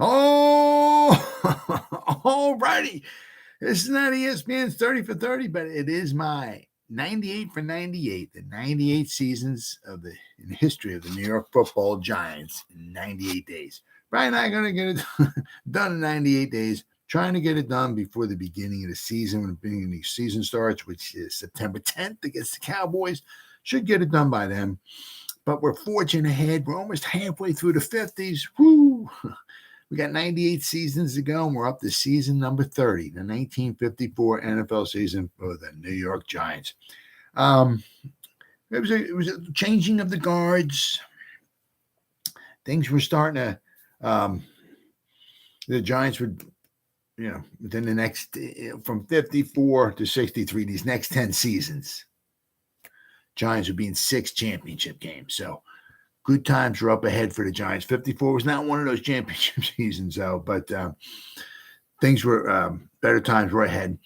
Oh, all righty. This is not ESPN's 30 for 30, but it is my 98 for 98, the 98 seasons in the history of the New York Football Giants in 98 days. Brian and I are going to get it done in 98 days, trying to get it done before the beginning of the season. When the beginning of the season starts, which is September 10th against the Cowboys. Should get it done by then. But we're forging ahead. We're almost halfway through the 50s. Woo! We got 98 seasons to go, and we're up to season number 30, the 1954 NFL season for the New York Giants. It was a changing of the guards. Things were starting to the Giants would, within the next, from 54 to 63, these next 10 seasons, Giants would be in 6 championship games. So good times were up ahead for the Giants. 54 was not one of those championship seasons, though, but things were better times were ahead.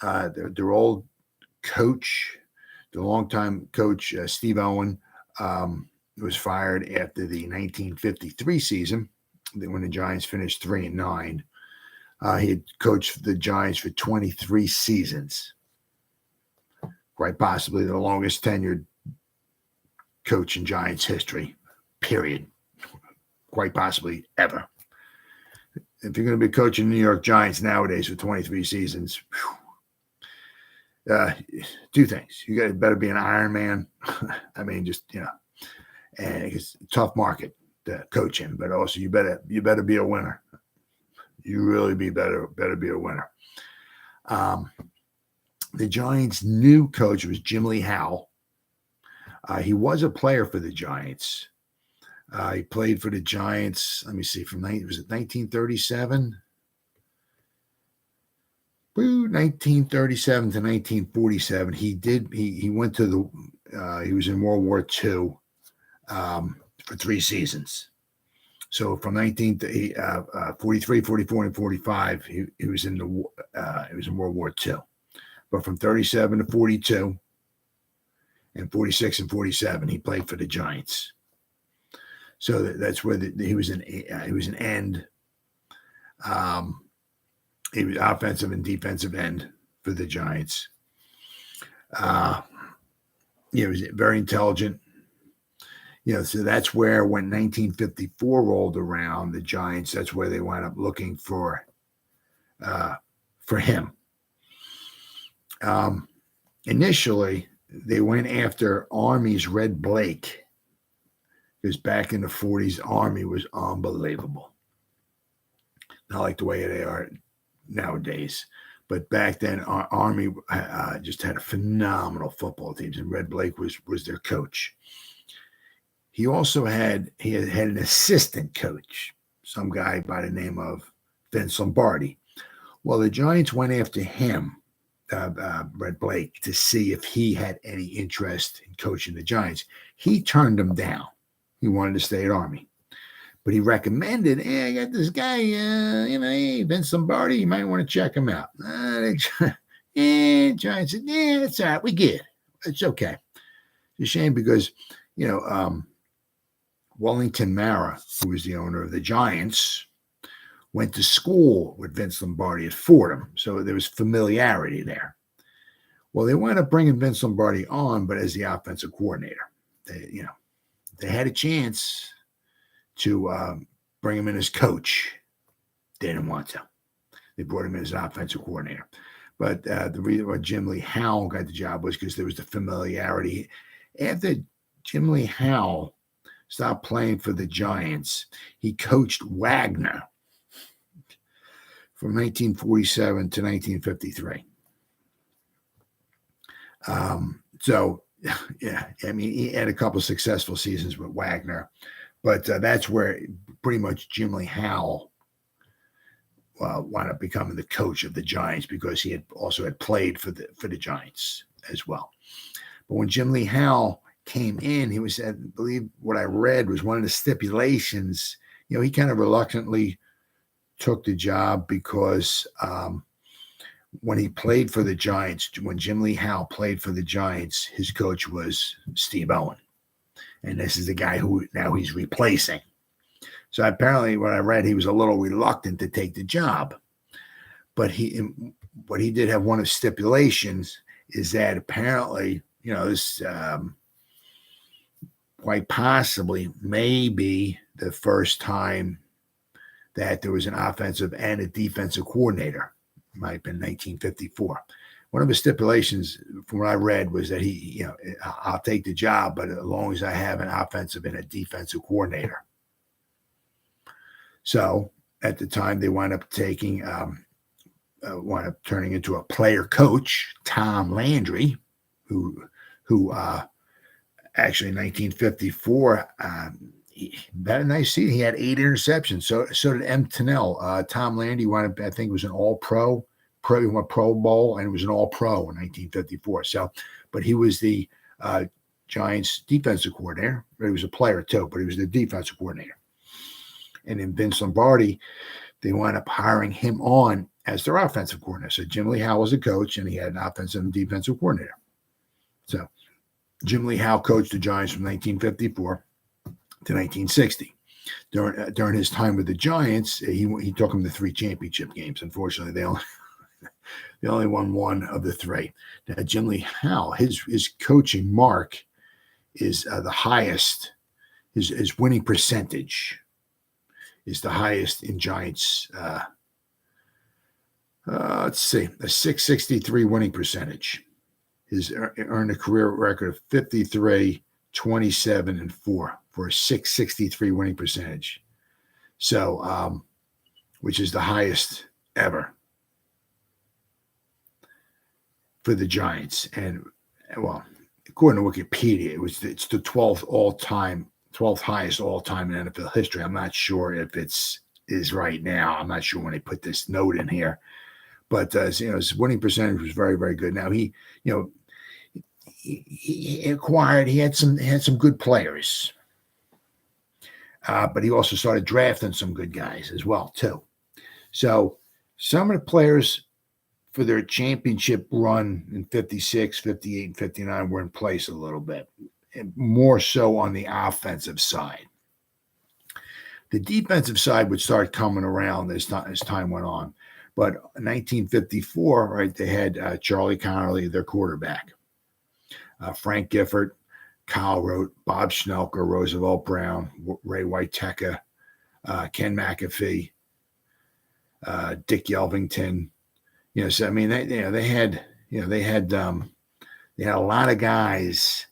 Their old coach, the longtime coach, Steve Owen, was fired after the 1953 season when the Giants finished 3-9. He had coached the Giants for 23 seasons, quite possibly the longest tenured coach in Giants history, period. Quite possibly ever. If you're going to be coaching the New York Giants nowadays for 23 seasons, two things. You better be an Iron Man. I mean, just, and it's a tough market to coach in, but also you better be a winner. You really better be a winner. The Giants' new coach was Jim Lee Howell. He was a player for the Giants. He played for the Giants. Let me see, was it 1937? 1937 to 1947. He went to he was in World War II for 3 seasons. So from 1943, 44, and 45, he was in World War II. But from 37 to 42 and 46 and 47, he played for the Giants. So that's where he was an end. He was offensive and defensive end for the Giants. He was very intelligent. So that's where when 1954 rolled around, the Giants, that's where they wound up looking for him. Initially, they went after Army's Red Blake, because back in the 40s, Army was unbelievable. Not like the way they are nowadays. But back then, Army just had a phenomenal football team, and Red Blake was their coach. He also had an assistant coach, some guy by the name of Vince Lombardi. Well, the Giants went after him, Red Blake, to see if he had any interest in coaching the Giants. He turned him down. He wanted to stay at Army. But he recommended, I got this guy, Vince Lombardi, you might want to check him out. Giants said, it's all right, we get it. It's okay. It's a shame because, Wellington Mara, who was the owner of the Giants, went to school with Vince Lombardi at Fordham. So there was familiarity there. Well, they wound up bringing Vince Lombardi on, but as the offensive coordinator. They had a chance to bring him in as coach. They didn't want to. They brought him in as an offensive coordinator. But the reason why Jim Lee Howell got the job was because there was the familiarity. After Jim Lee Howell stopped playing for the Giants, he coached Wagner from 1947 to 1953. He had a couple of successful seasons with Wagner, but that's where pretty much Jim Lee Howell wound up becoming the coach of the Giants, because he had played for the Giants as well. But when Jim Lee Howell came in, he was, I believe what I read was one of the stipulations, he kind of reluctantly took the job because when he played for the Giants, when Jim Lee Howell played for the Giants, his coach was Steve Owen. And this is the guy who now he's replacing. So apparently, when I read, he was a little reluctant to take the job. But he did have one of stipulations is that apparently, this quite possibly maybe the first time that there was an offensive and a defensive coordinator. It might have been 1954. One of the stipulations from what I read was that I'll take the job, but as long as I have an offensive and a defensive coordinator. So at the time, they wound up turning into a player coach, Tom Landry, who actually in 1954, he had a nice season. He had 8 interceptions. So did M. Tennell. Tom Landry wound up, I think, was an All-Pro. He went Pro Bowl and was an All-Pro in 1954. So, but he was the Giants defensive coordinator. He was a player too, but he was the defensive coordinator. And in Vince Lombardi, they wound up hiring him on as their offensive coordinator. So Jim Lee Howe was a coach, and he had an offensive and defensive coordinator. So Jim Lee Howe coached the Giants from 1954 to 1960. During his time with the Giants, he took them to 3 championship games. Unfortunately, they only won 1 of the 3. Now, Jim Lee Howe, his coaching mark is the highest. His winning percentage is the highest in Giants. Let's see, a 663 winning percentage. He's earned a career record of 53, 27, and 4 for a 663 winning percentage. So, which is the highest ever for the Giants. And well, according to Wikipedia, it's the 12th highest all time in NFL history. I'm not sure if is right now. I'm not sure when they put this note in here, but his winning percentage was very, very good. Now he had some good players, but he also started drafting some good guys as well too. So some of the players for their championship run in 56, 58, and 59 were in place a little bit, and more so on the offensive side. The defensive side would start coming around as time went on. But in 1954, right, they had Charlie Connerly, their quarterback, Frank Gifford, Kyle Rote, Bob Schnelker, Roosevelt Brown, Ray Whiteteca, Ken McAfee, Dick Yelvington. So I mean, they had a lot of guys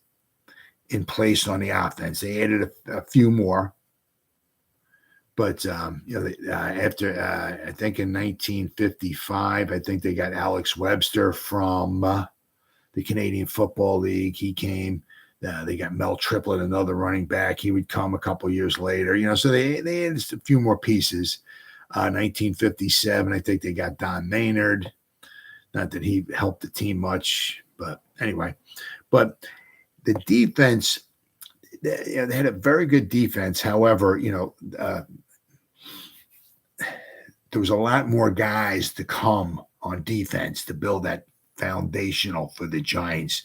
in place on the offense. They added a few more. But after I think in 1955, I think they got Alex Webster from the Canadian Football League. He came. They got Mel Triplett, another running back. He would come a couple years later. So they added a few more pieces. 1957, I think they got Don Maynard. Not that he helped the team much, but anyway. But the defense, they had a very good defense. However, there was a lot more guys to come on defense to build that foundational for the Giants.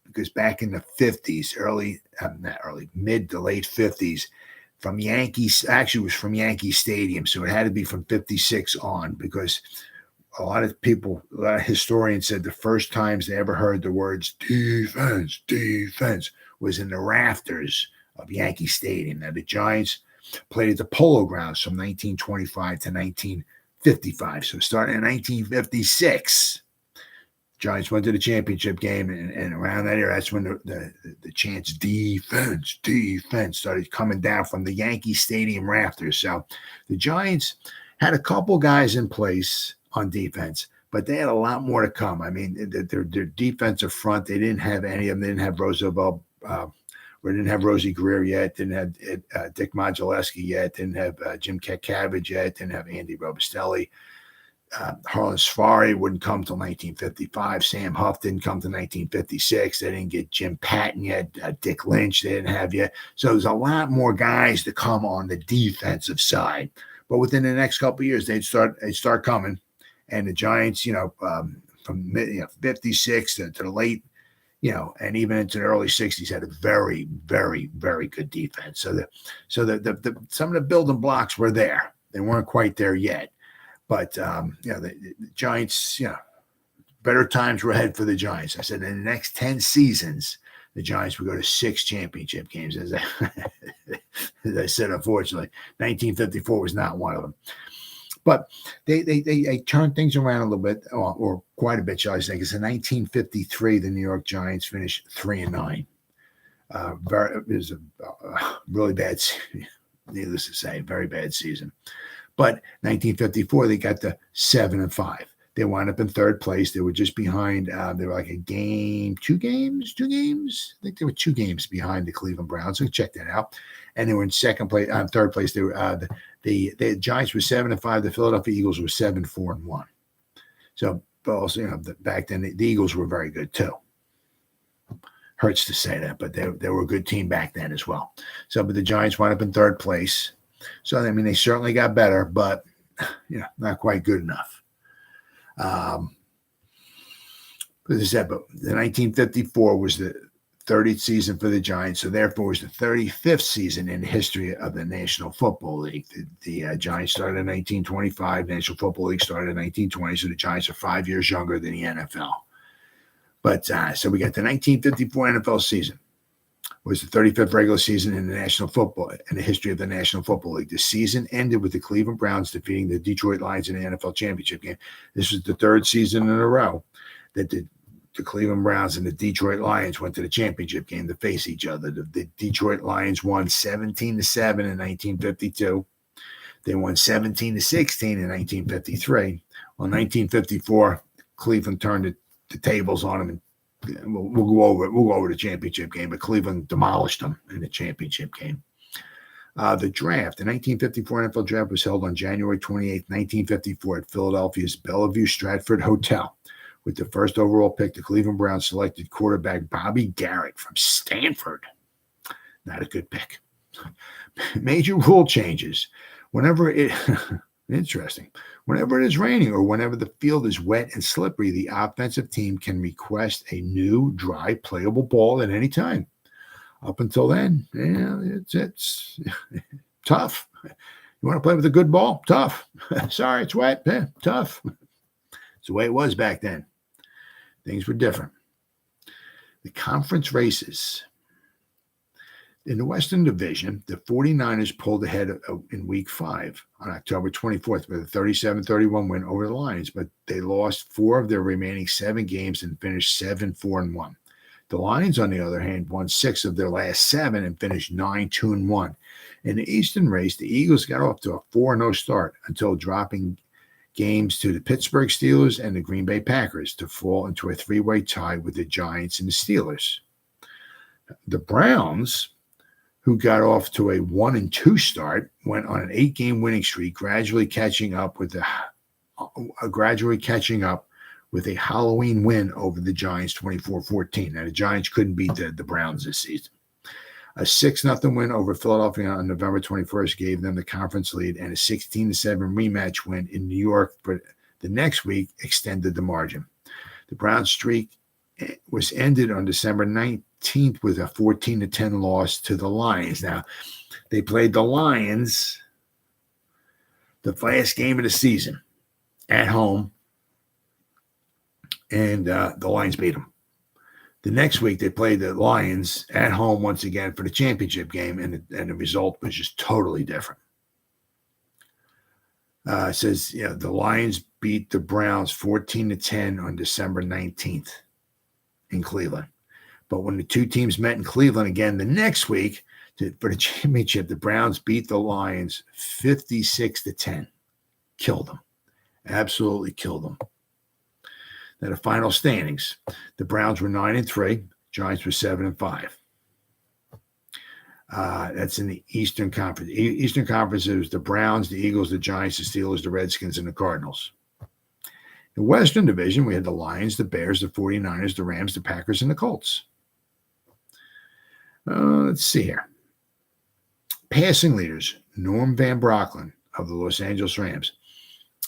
Because back in the 50s, mid to late 50s, from Yankees, actually it was from Yankee Stadium, so it had to be from 56 on, because a lot of historians said the first times they ever heard the words defense was in the rafters of Yankee Stadium. Now, the Giants played at the Polo Grounds from 1925 to 1955. So starting in 1956, Giants went to the championship game, and around that era, that's when the chants defense started coming down from the Yankee Stadium rafters. So the Giants had a couple guys in place on defense, but they had a lot more to come. I mean, their defensive front, they didn't have any of them. They didn't have Roosevelt. We didn't have Rosie Greer yet. Didn't have Dick Modzelewski yet. Didn't have Jim Ketkavage yet. Didn't have Andy Robustelli. Harlan Safari wouldn't come till 1955. Sam Huff didn't come till 1956. They didn't get Jim Patton yet. Dick Lynch they didn't have yet. So there's a lot more guys to come on the defensive side. But within the next couple of years, they'd start coming. And the Giants, from 56 to the late and even into the early 60s had a very, very, very good defense. So the some of the building blocks were there. They weren't quite there yet. But, the Giants, better times were ahead for the Giants. I said in the next 10 seasons, the Giants would go to 6 championship games. As I said, unfortunately, 1954 was not one of them. But they turned things around a little bit, or quite a bit, shall I say, because in 1953, the New York Giants finished 3-9. It was a really bad, needless to say, very bad season. But 1954, they got to 7-5. They wound up in third place. They were just behind. They were like two games. I think they were 2 games behind the Cleveland Browns. So check that out. And they were in third place. They were the Giants were 7-5. The Philadelphia Eagles were 7-4-1. So also, back then the Eagles were very good too. Hurts to say that, but they were a good team back then as well. So, but the Giants wound up in third place. So, I mean, they certainly got better, but, not quite good enough. As I said, but the 1954 was the 30th season for the Giants, so therefore was the 35th season in the history of the National Football League. The Giants started in 1925. The National Football League started in 1920, so the Giants are 5 years younger than the NFL. But so we got the 1954 NFL season. It was the 35th regular season in the history of the National Football League. The season ended with the Cleveland Browns defeating the Detroit Lions in the NFL championship game. This was the 3rd season in a row that the Cleveland Browns and the Detroit Lions went to the championship game to face each other. The Detroit Lions won 17-7 in 1952. They won 17-16 in 1953. Well, in 1954, Cleveland turned the tables on them, and we'll go over it. We'll go over the championship game, but Cleveland demolished them in the championship game. The draft, the 1954 NFL draft, was held on January 28, 1954 at Philadelphia's Bellevue Stratford Hotel. With the first overall pick, the Cleveland Browns selected quarterback Bobby Garrett from Stanford. Not a good pick. Major rule changes. Interesting. Whenever it is raining or whenever the field is wet and slippery, the offensive team can request a new, dry, playable ball at any time. Up until then, it's tough. You want to play with a good ball? Tough. Sorry, it's wet. Tough. It's the way it was back then. Things were different. The conference races. In the Western Division, the 49ers pulled ahead in Week 5 on October 24th with a 37-31 win over the Lions, but they lost 4 of their remaining 7 games and finished 7-4-1. The Lions, on the other hand, won 6 of their last 7 and finished 9-2-1. In the Eastern race, the Eagles got off to a 4-0 start until dropping games to the Pittsburgh Steelers and the Green Bay Packers to fall into a 3-way tie with the Giants and the Steelers. The Browns, who got off to a 1-2 start, went on an 8-game winning streak, gradually catching up with a Halloween win over the Giants 24-14. Now, the Giants couldn't beat the Browns this season. A 6-0 win over Philadelphia on November 21st gave them the conference lead, and a 16-7 rematch win in New York for the next week extended the margin. The Browns streak was ended on December 19th with a 14-10 loss to the Lions. Now, they played the Lions the last game of the season at home, and the Lions beat them. The next week, they played the Lions at home once again for the championship game, and the result was just totally different. It says, the Lions beat the Browns 14-10 on December 19th in Cleveland. But when the two teams met in Cleveland again the next week for the championship, the Browns beat the Lions 56-10. Killed them. Absolutely killed them. Now the final standings. The Browns were 9-3. Giants were 7-5. That's in the Eastern Conference. Eastern Conference, it was the Browns, the Eagles, the Giants, the Steelers, the Redskins, and the Cardinals. In the Western Division, we had the Lions, the Bears, the 49ers, the Rams, the Packers, and the Colts. Let's see here. Passing leaders, Norm Van Brocklin of the Los Angeles Rams,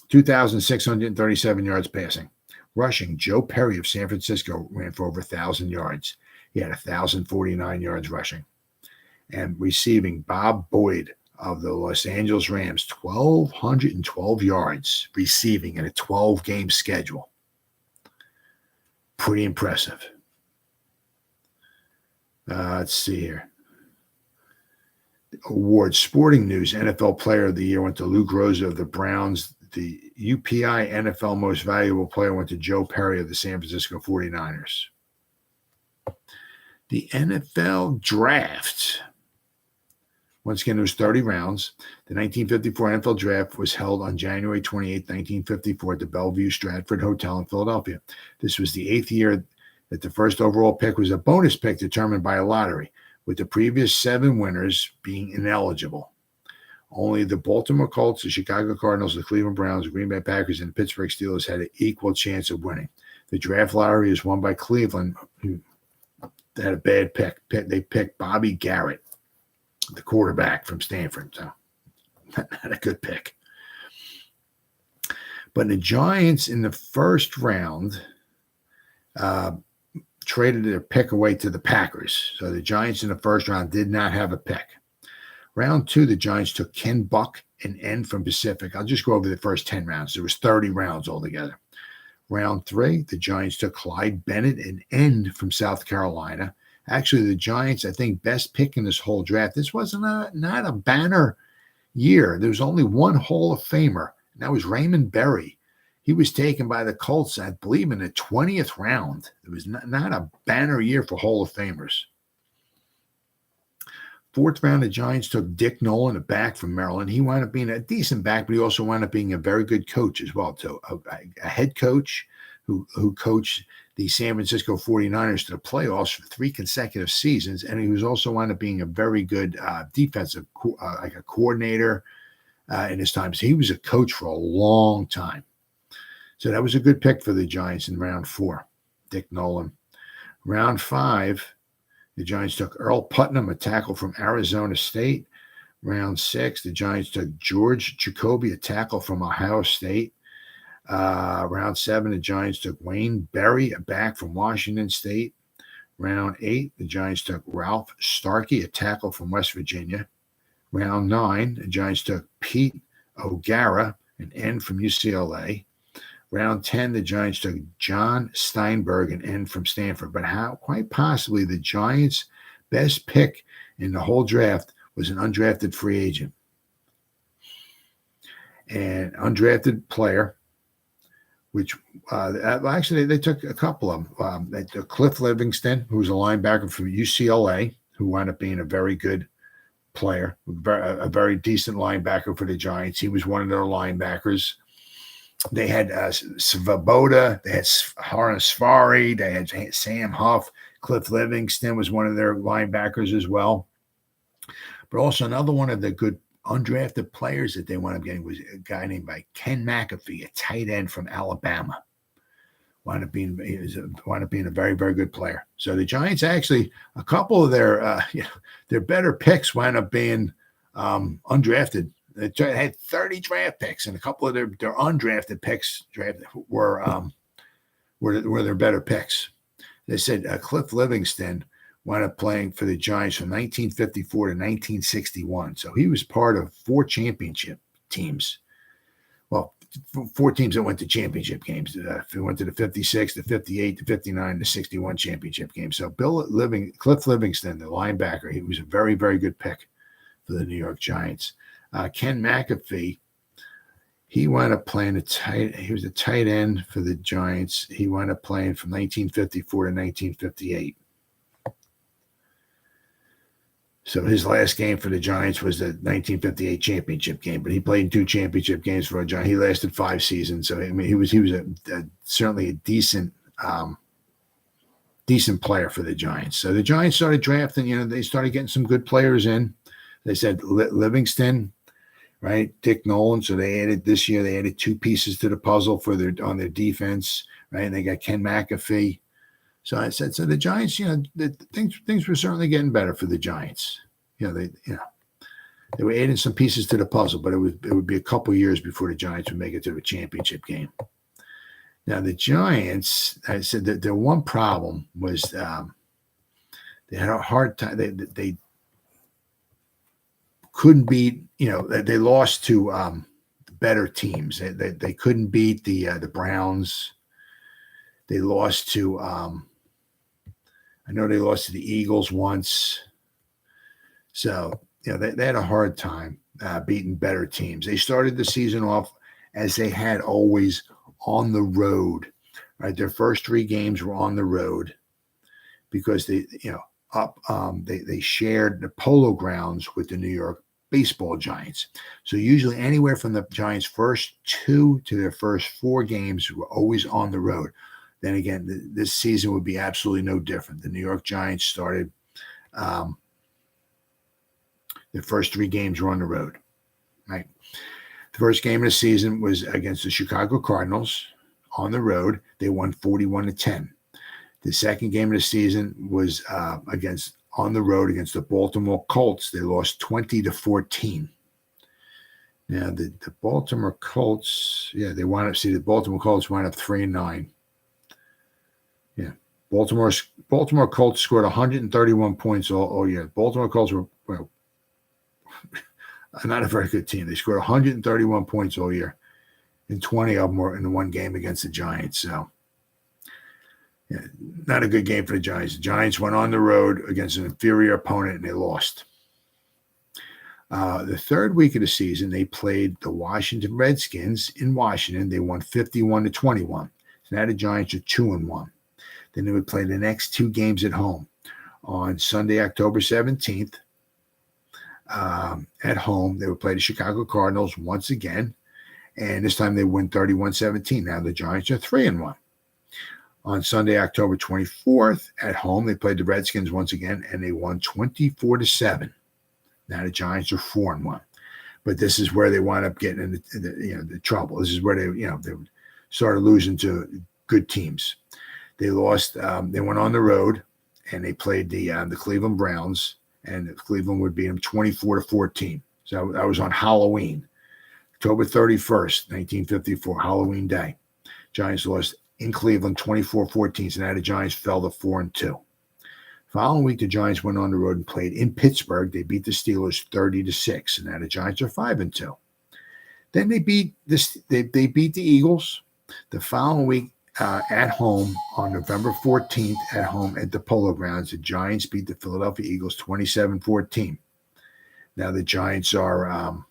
2,637 yards passing. Rushing, Joe Perry of San Francisco ran for over 1,000 yards. He had 1,049 yards rushing. And receiving, Bob Boyd of the Los Angeles Rams, 1,212 yards receiving in a 12-game schedule. Pretty impressive. Let's see here. Awards, sporting news, NFL Player of the Year went to Luke Rosa of the Browns. The UPI NFL Most Valuable Player went to Joe Perry of the San Francisco 49ers. The NFL Draft. Once again, there was 30 rounds. The 1954 NFL Draft was held on January 28, 1954 at the Bellevue Stratford Hotel in Philadelphia. This was the 8th year that the first overall pick was a bonus pick determined by a lottery, with the previous 7 winners being ineligible. Only the Baltimore Colts, the Chicago Cardinals, the Cleveland Browns, the Green Bay Packers, and the Pittsburgh Steelers had an equal chance of winning. The draft lottery is won by Cleveland, who had a bad pick. They picked Bobby Garrett, the quarterback from Stanford. So not a good pick. But the Giants in the first round traded their pick away to the Packers. So the Giants in the first round did not have a pick. Round 2, the Giants took Ken Buck, an end from Pacific. I'll just go over the first 10 rounds. There was 30 rounds altogether. Round 3, the Giants took Clyde Bennett, an end from South Carolina. Actually, the Giants, I think, best pick in this whole draft. This wasn't not a banner year. There was only one Hall of Famer, and that was Raymond Berry. He was taken by the Colts, I believe, in the 20th round. It was not a banner year for Hall of Famers. 4th round, the Giants took Dick Nolan, a back from Maryland. He wound up being a decent back, but he also wound up being a very good coach as well. So a head coach who coached the San Francisco 49ers to the playoffs for 3 consecutive seasons, and he was also wound up being a very good defensive, like a coordinator in his time. So he was a coach for a long time. So that was a good pick for the Giants in round 4, Dick Nolan. Round 5, the Giants took Earl Putnam, a tackle from Arizona State. Round 6, the Giants took George Jacoby, a tackle from Ohio State. Round 7, the Giants took Wayne Berry, a back from Washington State. Round 8, the Giants took Ralph Starkey, a tackle from West Virginia. Round 9, the Giants took Pete O'Gara, an end from UCLA. Round 10, the Giants took John Steinberg, an end from Stanford. But quite possibly the Giants' best pick in the whole draft was an undrafted free agent. An undrafted player, which actually they took a couple of them. They took Cliff Livingston, who was a linebacker from UCLA, who wound up being a very good player, a very decent linebacker for the Giants. He was one of their linebackers. They had Svoboda, they had Harna Safari, they had Sam Huff. Cliff Livingston was one of their linebackers as well. But also another one of the good undrafted players that they wound up getting was a guy named Ken McAfee, a tight end from Alabama. Wound up being a very, very good player. So the Giants actually, a couple of their better picks wound up being undrafted. They had 30 draft picks, and a couple of their undrafted picks were their better picks. They said Cliff Livingston wound up playing for the Giants from 1954 to 1961. So he was part of 4 championship teams. Well, 4 teams that went to championship games. He went to the 56, the 58, the 59, the 61 championship games. So Cliff Livingston, the linebacker, he was a very, very good pick for the New York Giants. Ken McAfee, he wound up playing he was a tight end for the Giants. He wound up playing from 1954 to 1958. So his last game for the Giants was the 1958 championship game, but he played 2 championship games for a Giant. He lasted 5 seasons. So, I mean, he was certainly a decent player for the Giants. So the Giants started drafting, they started getting some good players in. They said Livingston, right? Dick Nolan. So they added 2 pieces to the puzzle on their defense, right? And they got Ken McAfee. So I said, the Giants, things were certainly getting better for the Giants. They were adding some pieces to the puzzle, but it would be a couple years before the Giants would make it to the championship game. Now the Giants, I said that their one problem was they had a hard time. They couldn't beat. They lost to better teams. They couldn't beat the Browns. They lost to. I know they lost to the Eagles once. So they had a hard time beating better teams. They started the season off as they had always on the road. Right, their first 3 games were on the road because they shared the Polo Grounds with the New York Baseball Giants. So usually anywhere from the Giants' first 2 to their first 4 games were always on the road. Then again, this season would be absolutely no different. The New York Giants started the first 3 games were on the road. Right. The first game of the season was against the Chicago Cardinals on the road. They won 41-10. The second game of the season was on the road against the Baltimore Colts. They lost 20-14. Now the Baltimore Colts, the Baltimore Colts wound up 3-9. Yeah, Baltimore Colts scored 131 points all year. Baltimore Colts were not a very good team. They scored 131 points all year, and 20 of them were in the one game against the Giants. So, not a good game for the Giants. The Giants went on the road against an inferior opponent, and they lost. The third week of the season, they played the Washington Redskins in Washington. They won 51-21. So now the Giants are 2-1. Then they would play the next 2 games at home. On Sunday, October 17th, at home, they would play the Chicago Cardinals once again, and this time they win 31-17. Now the Giants are 3-1. On Sunday, October 24th, at home, they played the Redskins once again, and they won 24-7. Now the Giants are 4-1. But this is where they wind up getting into the trouble. This is where they started losing to good teams. They lost. They went on the road, and they played the Cleveland Browns, and Cleveland would beat them 24-14. So that was on Halloween, October 31st, 1954, Halloween Day. Giants lost in Cleveland 24-14. So now the Giants fell to 4-2. Following week, the Giants went on the road and played in Pittsburgh. They beat the Steelers 30-6. And now the Giants are 5-2. Then they beat they beat the Eagles. The following week, at home on November 14th, at home at the Polo Grounds, the Giants beat the Philadelphia Eagles 27-14. Now the Giants are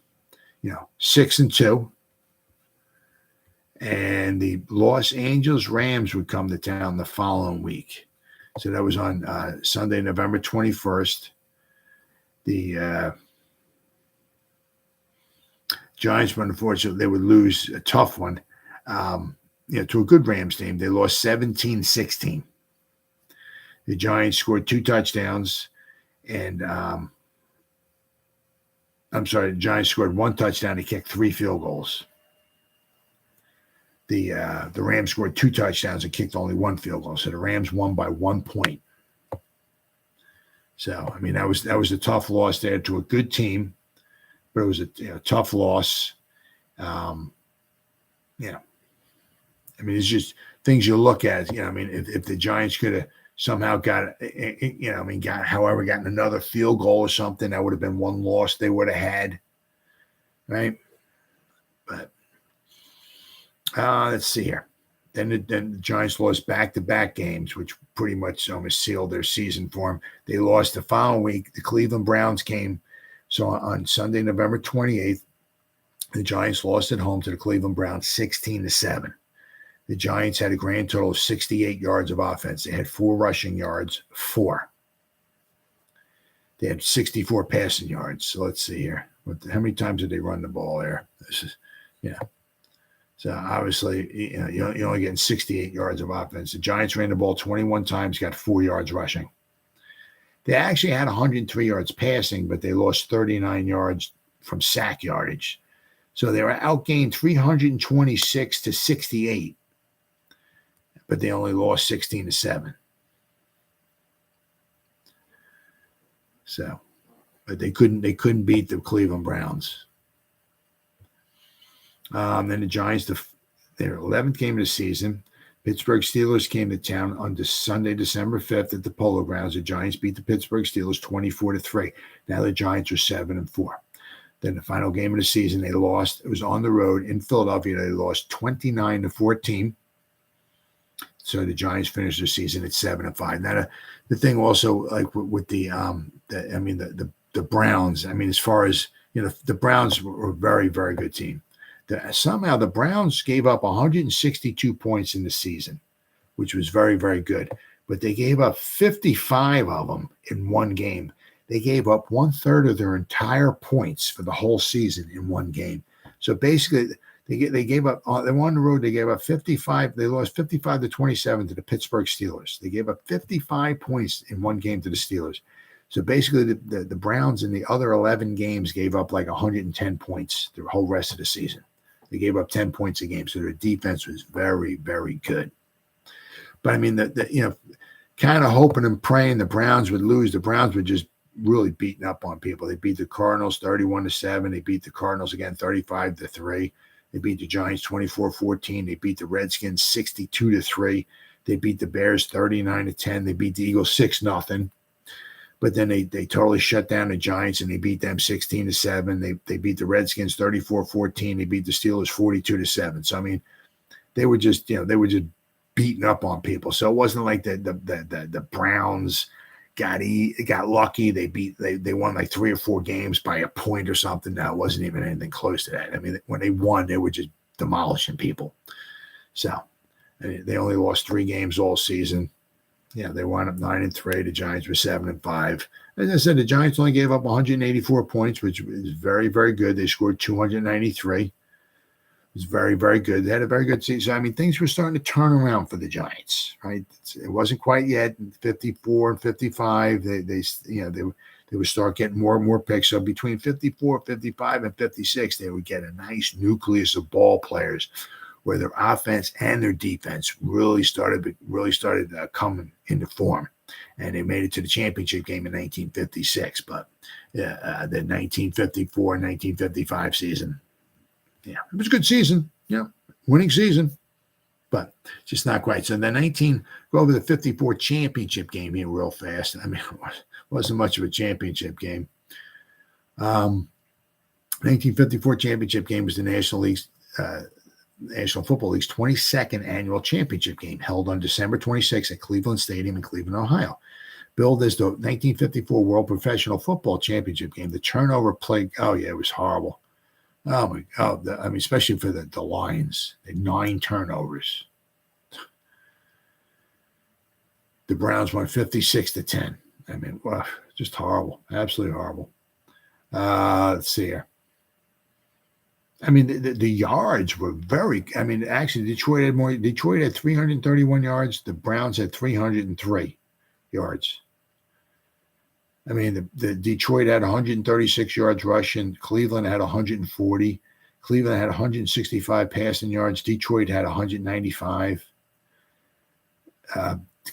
6-2. And the Los Angeles Rams would come to town the following week. So that was on Sunday, November 21st. The Giants, unfortunately, they would lose a tough one to a good Rams team. They lost 17-16. The Giants scored 2 touchdowns, and the Giants scored 1 touchdown. They kicked 3 field goals. The Rams scored 2 touchdowns and kicked only 1 field goal. So the Rams won by 1 point. So that was a tough loss there to a good team, but it was a tough loss. It's just things you look at. If the Giants could have somehow gotten another field goal or something, that would have been one loss they would have had, right? But let's see here. Then the Giants lost back-to-back games, which pretty much almost sealed their season for them. They lost the following week. The Cleveland Browns came. So on Sunday, November 28th, the Giants lost at home to the Cleveland Browns 16-7. The Giants had a grand total of 68 yards of offense. They had 4 rushing yards, 4. They had 64 passing yards. So let's see here. How many times did they run the ball there? This is, So obviously, you're only getting 68 yards of offense. The Giants ran the ball 21 times, got 4 yards rushing. They actually had 103 yards passing, but they lost 39 yards from sack yardage. So they were outgained 326-68. But they only lost 16-7. So, but they couldn't beat the Cleveland Browns. Then the Giants, their 11th game of the season. Pittsburgh Steelers came to town on Sunday, December 5th at the Polo Grounds. The Giants beat the Pittsburgh Steelers 24-3. Now the Giants are 7-4. Then the final game of the season, they lost. It was on the road in Philadelphia. They lost 29-14. So the Giants finished their season at 7-5. Now the thing also, like with the Browns. I mean, as far as the Browns were a very, very good team. Somehow the Browns gave up 162 points in the season, which was very, very good. But they gave up 55 of them in one game. They gave up 1/3 of their entire points for the whole season in one game. So basically, they gave up. They won the road. They gave up 55. They lost 55-27 to the Pittsburgh Steelers. They gave up 55 points in one game to the Steelers. So basically, the Browns in the other 11 games gave up like 110 points the whole rest of the season. They gave up 10 points a game, so their defense was very, very good. But I mean, kind of hoping and praying the Browns would lose. The Browns were just really beating up on people. They beat the Cardinals 31-7. They beat the Cardinals again 35-3. They beat the Giants 24-14. They beat the Redskins 62-3. They beat the Bears 39-10. They beat the Eagles 6-0. But then they totally shut down the Giants and they beat them 16-7. They beat the Redskins 34-14. They beat the Steelers 42-7. So I mean, they were just beating up on people. So it wasn't like the Browns got lucky. They won like 3 or 4 games by a point or something. No, it wasn't even anything close to that. I mean, when they won, they were just demolishing people. So I mean, they only lost 3 games all season. Yeah, they wound up 9-3. The Giants were 7-5. As I said, the Giants only gave up 184 points, which is very, very good. They scored 293. It was very, very good. They had a very good season. So, I mean, things were starting to turn around for the Giants, right? It wasn't quite yet. 54 and 55, they would start getting more and more picks. So between 54, 55, and 56, they would get a nice nucleus of ball players, where their offense and their defense really started coming into form. And they made it to the championship game in 1956. But the 1954 and 1955 season, yeah, it was a good season. Yeah, winning season. But just not quite. So go over the 54 championship game here real fast. I mean, it wasn't much of a championship game. 1954 championship game was the National Football League's 22nd annual championship game, held on December 26th at Cleveland Stadium in Cleveland, Ohio. Billed as the 1954 World Professional Football Championship game, the turnover plague, it was horrible. Oh, my God. I mean, especially for the Lions. They had 9 turnovers. The Browns won 56-10. I mean, just horrible. Absolutely horrible. Let's see here. I mean, the yards were actually, Detroit had more. Detroit had 331 yards. The Browns had 303 yards. I mean, the Detroit had 136 yards rushing. Cleveland had 140. Cleveland had 165 passing yards. Detroit had 195.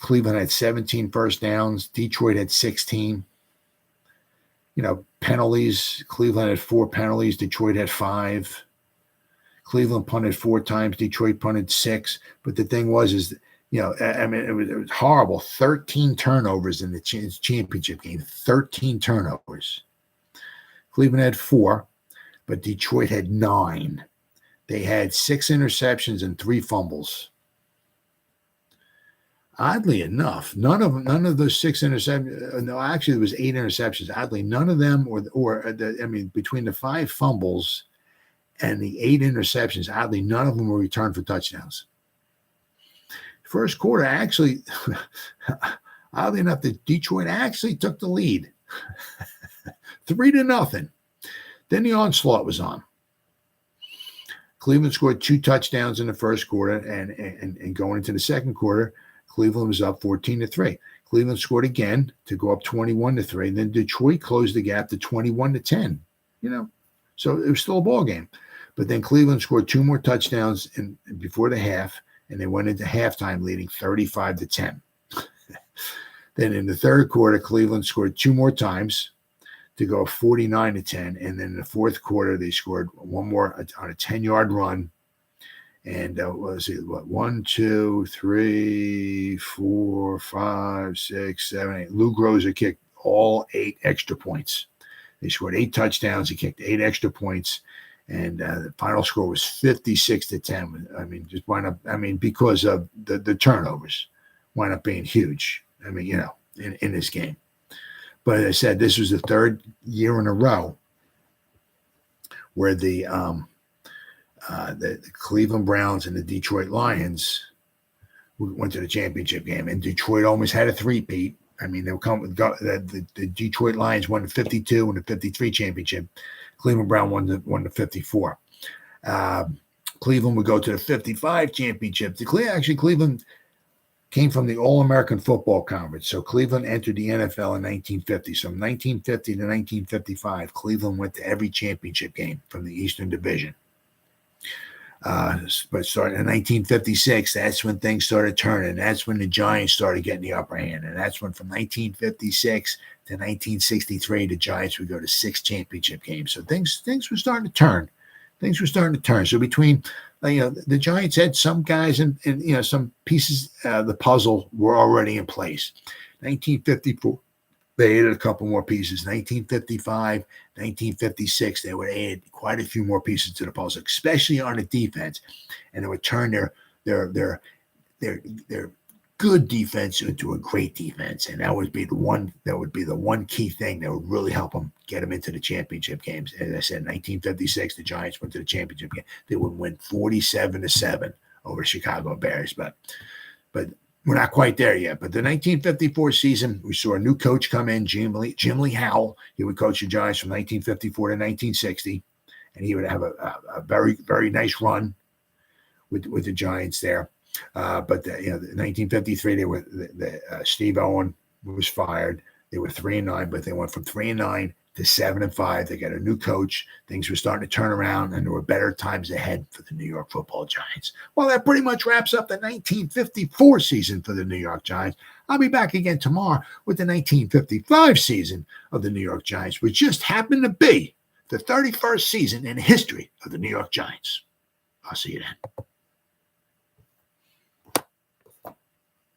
Cleveland had 17 first downs. Detroit had 16. Penalties. Cleveland had 4 penalties. Detroit had 5. Cleveland punted 4 times. Detroit punted 6. But the thing was, I mean, it was horrible. 13 turnovers in the championship game. 13 turnovers. Cleveland had 4, but Detroit had 9. They had 6 interceptions and 3 fumbles. Oddly enough, none of those 6 interceptions. No, actually, there was 8 interceptions. Oddly, none of them, between the 5 fumbles and the 8 interceptions, oddly, none of them were returned for touchdowns. First quarter, actually, oddly enough, the Detroit actually took the lead, 3-0. Then the onslaught was on. Cleveland scored 2 touchdowns in the first quarter, and going into the second quarter, Cleveland was up 14-3. Cleveland scored again to go up 21-3. Then Detroit closed the gap to 21-10. So it was still a ball game. But then Cleveland scored 2 more touchdowns before the half, and they went into halftime leading 35-10. Then in the third quarter, Cleveland scored 2 more times to go 49-10. And then in the fourth quarter, they scored 1 more on a 10-yard run. And let's see, what, 1, 2, 3, 4, 5, 6, 7, 8. Lou Groza kicked all 8 extra points. They scored 8 touchdowns. He kicked 8 extra points. And the final score was 56-10. I mean, just wound up, because of the turnovers, wound up being huge. I mean, in this game. But as I said, this was the 3rd year in a row where the Cleveland Browns and the Detroit Lions went to the championship game, and Detroit almost had a three-peat. I mean, they were the Detroit Lions won the 52 and the 53 championship. Cleveland Brown won the 54. Cleveland would go to the 55 championship. Cleveland came from the All-American Football Conference. So Cleveland entered the NFL in 1950. So from 1950 to 1955, Cleveland went to every championship game from the Eastern Division. But starting in 1956, that's when things started turning. That's when the Giants started getting the upper hand. And that's when from 1956 to 1963, the Giants would go to 6 championship games. So things were starting to turn. So between, the Giants had some guys and some pieces of the puzzle were already in place. 1954, they added a couple more pieces. 1955, 1956, they would add quite a few more pieces to the puzzle, especially on the defense, and it would turn their good defense into a great defense, and that would be the one key thing that would really help them get them into the championship games. As I said, 1956, the Giants went to the championship game. They would win 47-7 over the Chicago Bears, but we're not quite there yet. But the 1954 season, we saw a new coach come in, Jim Lee Howell. He would coach the Giants from 1954 to 1960, and he would have a very, very nice run with the Giants there. But the 1953, they were Steve Owen was fired. They were 3-9, but they went from 3-9 to 7-5. They got a new coach. Things were starting to turn around, and there were better times ahead for the New York Football Giants. Well, that pretty much wraps up the 1954 season for the New York Giants. I'll be back again tomorrow with the 1955 season of the New York Giants, which just happened to be the 31st season in the history of the New York Giants. I'll see you then.